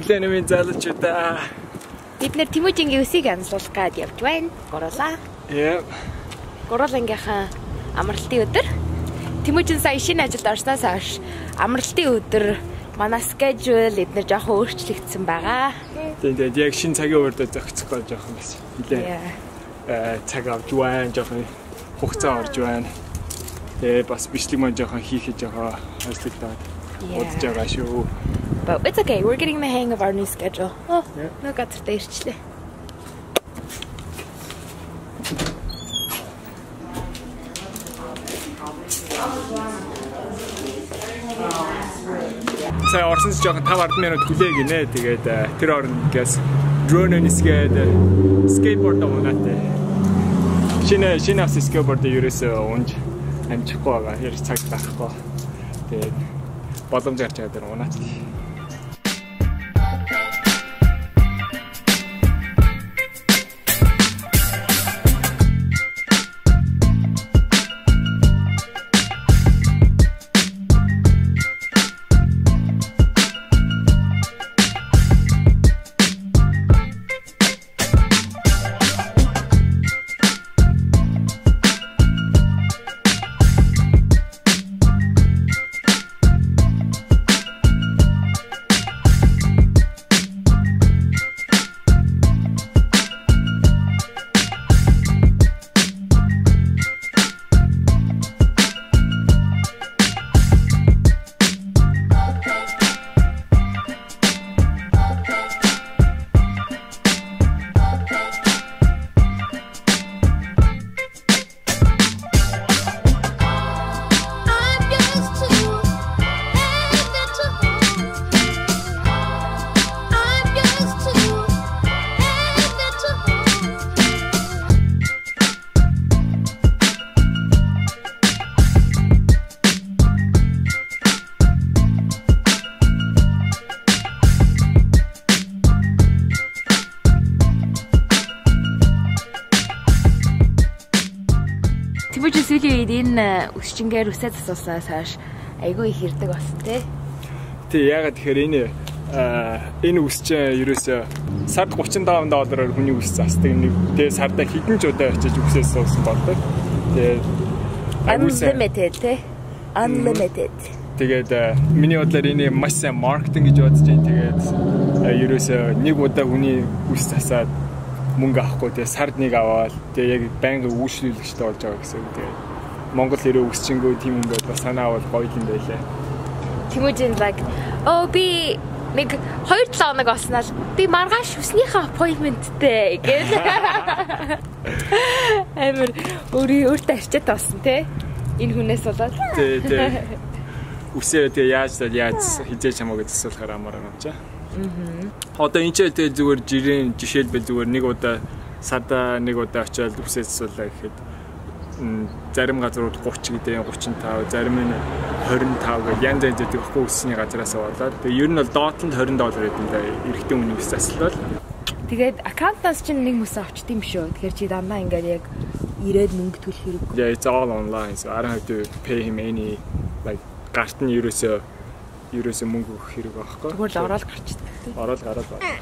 Өглөөний залуучуудаа. Бид нэр Тиможингийн үсийг амсуулах гээд явж байна. Гурлаа. Гурлангийнхаа амралтын өдөр. Тиможин сая шинэ ажилд орсноос хойш амралтын өдөр манай schedule эдгээр жоохон өөрчлөгдсөн байгаа. Тэгээд яг шинэ цагийн үедээ зохицох гэж жоохон бас нэлээ цаг авч байна, жоохон хугацаа орж байна. Тэгээд бас бичлэг маань жоохон хийхэд жоохон хойшлогдоод удаж байгаа шүү. But it's okay. We're getting the hang of our new schedule. Oh, no газартаа ирчлээ. Сая орсонс жоохон 5-10 минут хүлээ гинэ. Тэгээд тэр орноос drone нисгээд skateboard унаатай. Шинэ авсан skateboard ерөөсөө унж амжихгүй байгаа. Хэрэг цаг гарахгүй. Тэгээд боломж гарч байгаа дэр унаатай. Тиможин сүүлийн үед энэ өсчингээр үсээ засуулснаас хойш айгүй их ирдэг болсон тий. Тий, ягаад тэгэхээр энэ үсчээ ерөөсөө сард $35 хүний үс засдаг. Тэгээ сардаа хэдэн ч удаа очиж үсээ суусан болдог. Тэгээ unlimited тий. Unlimited. Тэгээд миний бодлоор энэ маш сайн маркетинг гэж бодож байна. Тэгээд ерөөсөө нэг удаа хүний үс засаад мөнгө авахгүй тэгээ сард нэг аваад тэгээ яг байнга үйлчлүүлэгчтэй болж байгаа гэсэн үг. Тэгээ Монгол хэрэг өсчингөө тийм ингээд бас санаа авал гоё юм байлаа. Тиможин like би нэг 2-7 хоног осноо би маргааш үснийхээ appointmentтэй гэж амар өөртөө арчаад болсон те энэ хүнээс болоод тий үсээ тэгээ яаж хизээж хамаагүй засуулахаар амаар юм чаа. Одоо энэ ч тэгээ зүгээр жирийн жишээлбэл зүгээр нэг удаа садаа нэг удаа очиад үсээ засуулаа гэхэд зарим газрууд 30 гэдэг 35 зарим нь 25 гэх янз янз гэдэг хөхгүй үсний газраас болоод тэгээ ер нь бол доотлонд $20 гэдэг эрэгтэй хүний үс засвал тэгээд аккаунтаас чинь нэг мөсө авчт юм шүү. Тэгэхээр чи дандаа ингээд яг ирээд мөнгө төлөх хэрэг. Yeah, it's all online. So I don't have to pay him any like гарт нь ерөөсөө мөнгө өгөх хэрэг байхгүй. Тэгвэл ороод гарчдаг тий. Ороод гараад байна.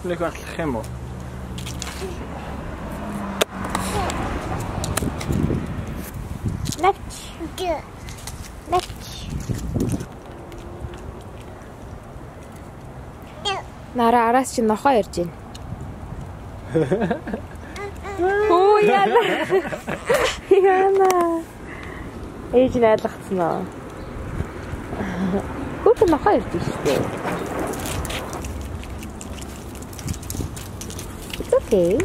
Нэг атлах юм уу? Нара араас чи нохоо ярьж байна. Оо яна. Яна. Ээж найлагцсан аа. Гүт нохоо ярьж штэ. It's okay.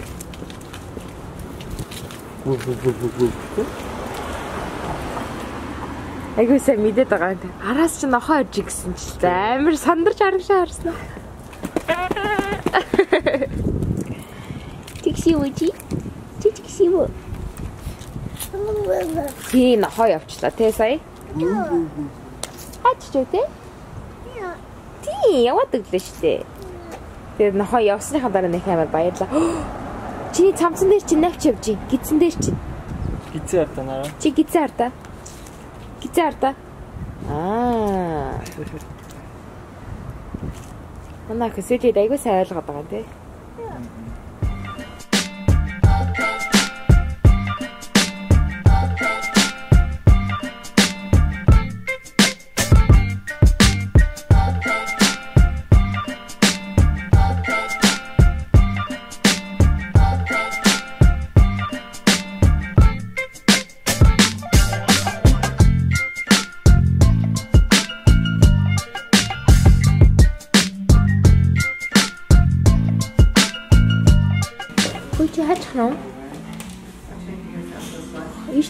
Айгуусаа мэдээд байгаа юм. Араас чи нохоо ярьж гисэн ч амар сандарч харсан. Тиксивчи. Тиксиво. Тий нохоо явчлаа тий сая. Аччихээ тий? Тий яваад өглөө штэ. Тэгээд нохоо явсныхаа дараа нэг амар баярлаа. Чиний цамцан дээр чи навч явж, гидсэн дээр чи. Гидсэн артаа наа. Чи гидсэн артаа. Гидсэн артаа. Манай хэсэлээд айгуу сайн ойлгоод байгаа тий.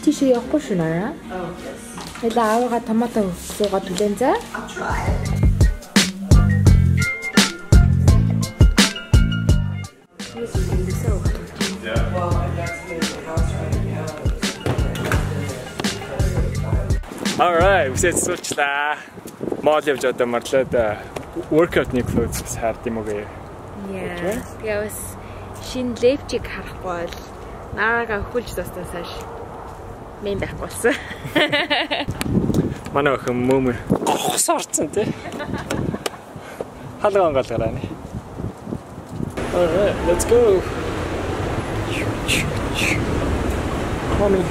Тийшээ явахгүй шүү наа. Эла аавга томато суугаад түлэн за. Alright, үсээ суулчлаа. Мод явж одоо марлаад workout-ны clothes хард юм уу гээ. Яа. Тэгээс шинэ левчиг харахгүй бол наараа хөлж тастасааш. Мен байхгүй болсон. Манай охин мөмөр гохсорцсон тий. Халгаан галгараа нэ. Alright, let's go. Mommy.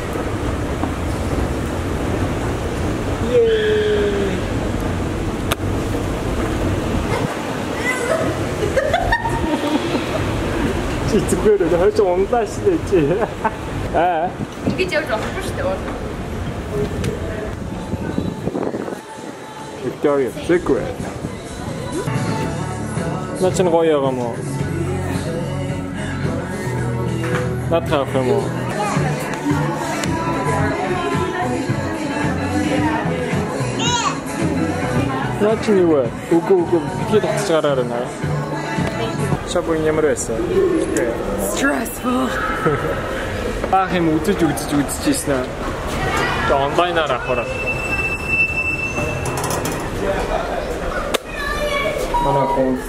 Yay. Зүгээр л хойш унлааш лээ чи. Ингэж явж болохгүй шүү дээ. Victoria Secret. Начин гоё юм уу? Натах юм уу? Начин юу вэ? Үгүй битгий татчихаараа наа. Шабуу ямар байсан? Stressful. Ах юм үзчихсэн аа. Онлайнаар авахаар. Манай конц.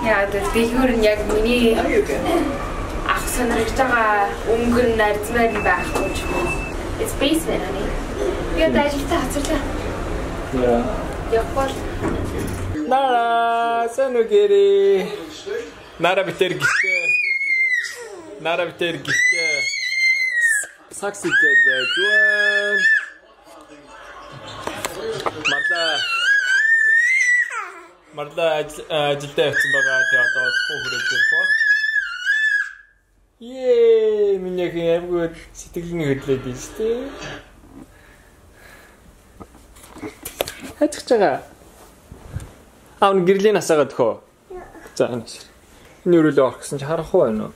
Яа, дэлгүүр нь яг миний ах санагч байгаа өнгөр нарцмаар байхгүй ч юм. It's basement ани. Я дажигтай хацуулаа. Яа. Явбал Нара, санугэри. Нара битэр гихтээ. Нара битэр гихтээ. Сакситэй бэжвэн. Марла ажилдаа явсан байгаа. Тэгээ одоо хөөрөж ирэх ба. Ее, миний хэмгүй сэтгэлийн хөдлөөд байна шүү дээ. Хачиж байгаа. Аун гэрлийн асаагаад хөө. За энэ. Энэ өрөөлөө орох гэсэн чи харах уу байна уу?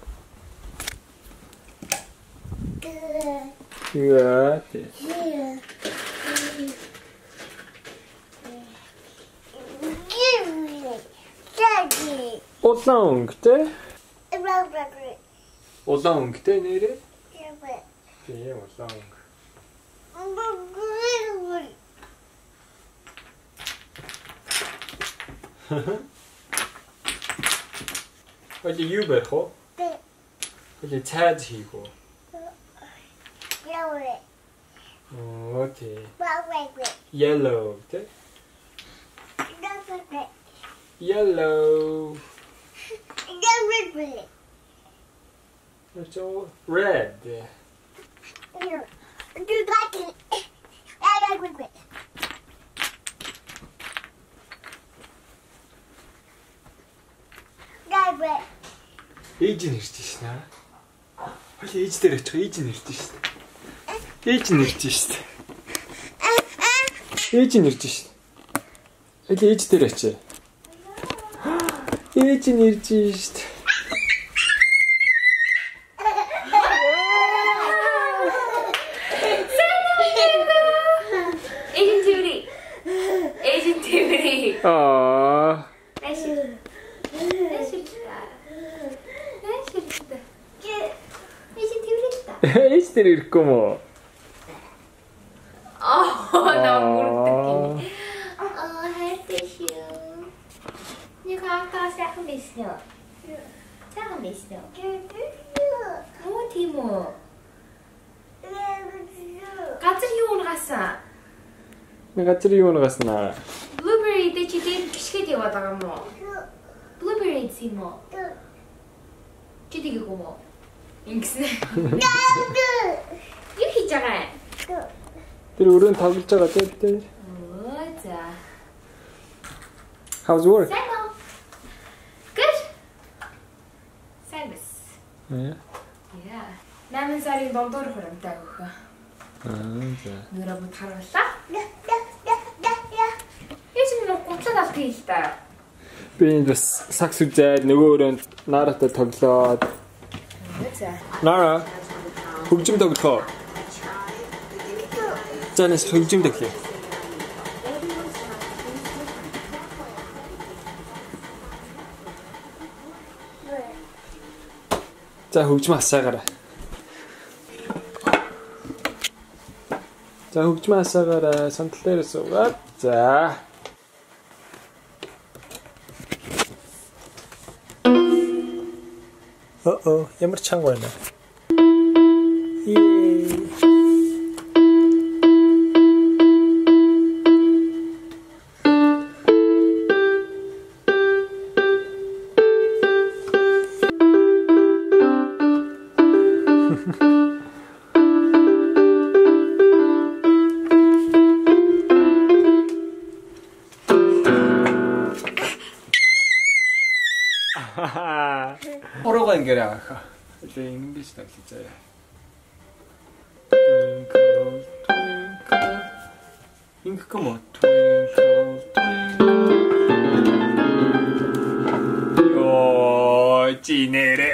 Яа. Улаан өнгөтэй. Улаан өнгөтэй нэрээ. Тийм улаан өнгө. Холи юу байх вэ? Холи цаад хийх үү? Okay. Yellow. Yellow. It's all red. Ээж нь ирж шнэ. Холи ээж дээр очих ээж нь ирж шнэ. Ээж нь ирж шнэ. Ээж нь ирж шнэ. Холи ээж дээр очие. Ээж нь ирж шнэ. Ээж дээр ирэхгүй мó. Наа мөрдөг. хайртай. Никак сайхан байсан уу? Сайхан байсан уу? Оо тийм үү. Газар юу унгасан? Газар юу унгасан аа? Blueberry дэ чи дээр гიშгэд яваад байгаа юм уу? Blueberry юм уу? Чи тийг юм уу? Ингэснэ. Юу хийж байгаа юм? Тэр өрөөнд тоглож байгаа тийм. Оо за. How's work? Good. Service. Yeah. 8 сарын дундуур хурамтай өгөх. За. Нөрөө бод харууллаа. Яаж нэг 30 алт хийл та. Би энэ бас сакс үзээд нөгөө өрөөнд Наратай тоглоод. За. Нара. Хөгжим тоглох. Занас хөгжим тоглоё. За хөгжим асаагаарай. За хөгжим асаагаарай. Сандал дээр суугаад. За. Ямар чанга байна. Хорого ингэрээ авах. Тэгээ ингэж таглаж. Twinkle, twinkle. Ink come on. Twinkle, twinkle. Ой, чинерэ.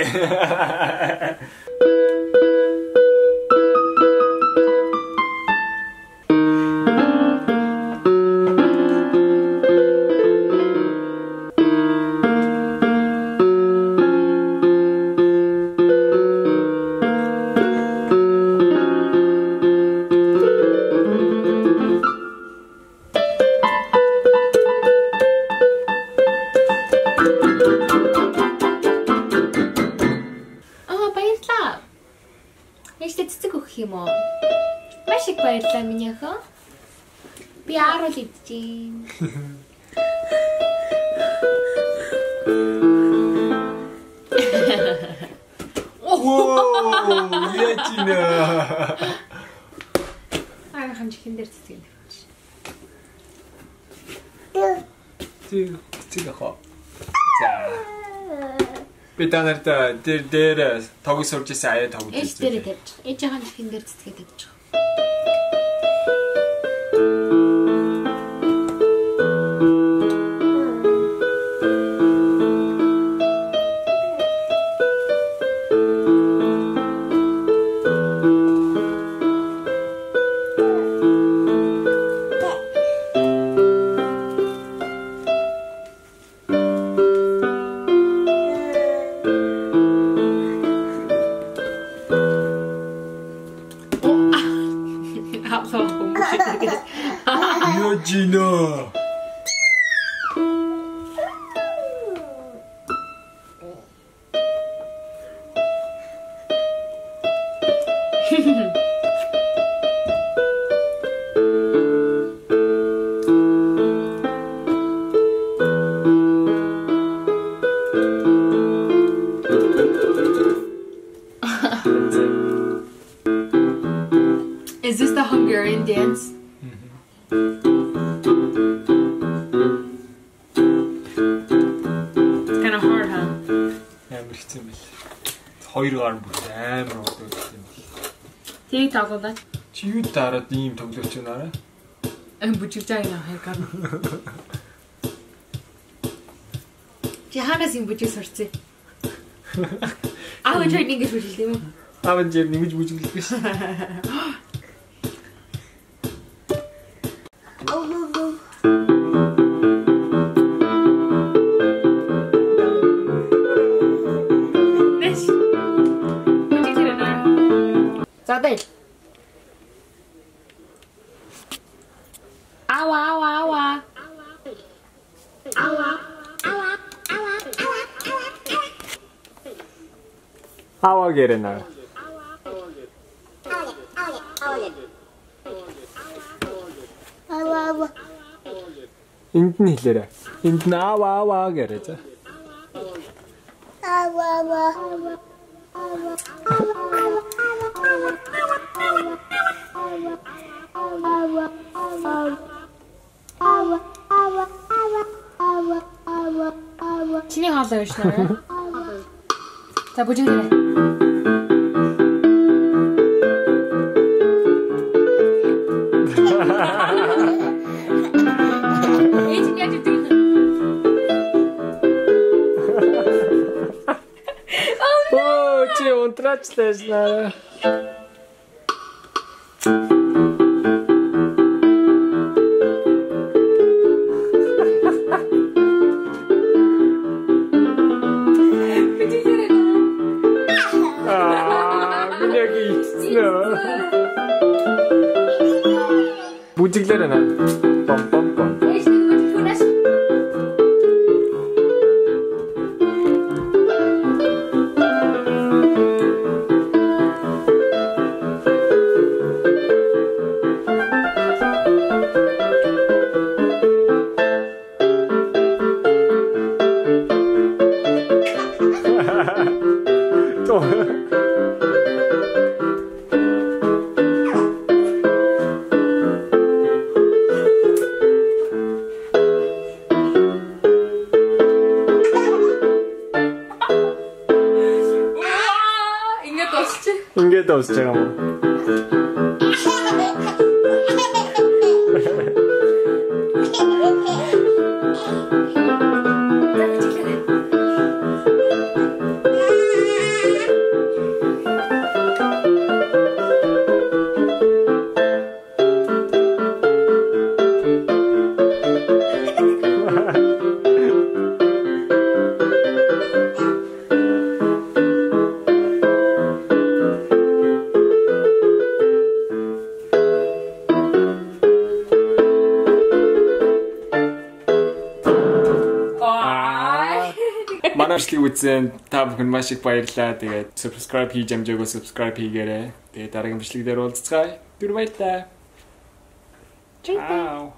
Маш их баярлалаа миний охин. Би ааруул идчихээн. Оо, яачина. Аа хамжихэн дээр цэцэг юм. Тэг хоо. За. Би танарт дээр тоглож сурж ирсэн аяа тоглож ирсэн. Ээж дээр тавьж. Ээжийн хамжихэн дээр цэцгээ тавьж. Gina. Is this the Hungarian dance? Хоёр гар бүр амар болдог юм. Тэг тоглоод. Чи юу дараад ийм тоглож байна аа? Бүжиж байгаа хоёр гар. Чи ханаас юм бүжиж сурцээ. Аа чи ингэж бүжиж юм уу? Аа чи ингэж бүжиглэх биш. Zadel. Aua, aua, aua. Aua, aua, aua, aua. Aua gerena. Aua, aua. Энд нь хэлээрэй. Энд нь аа гэрэй за. Чиний хаалга гэж нэрэ. За бүжиг нэрэ. Чи унтраачлаа наа. Бүжиглээрэй наа. Бом. Ингээд дуусч байгаа юм. Манайшлиг үзэн та бүхэн маш их баярлалаа. Тэгээд subscribe хийж амжаагүй subscribe хийгээрэй. Тэгээд дараагийн бичлэг дээр уулзцгаая. Түр баярлалаа. Ciao.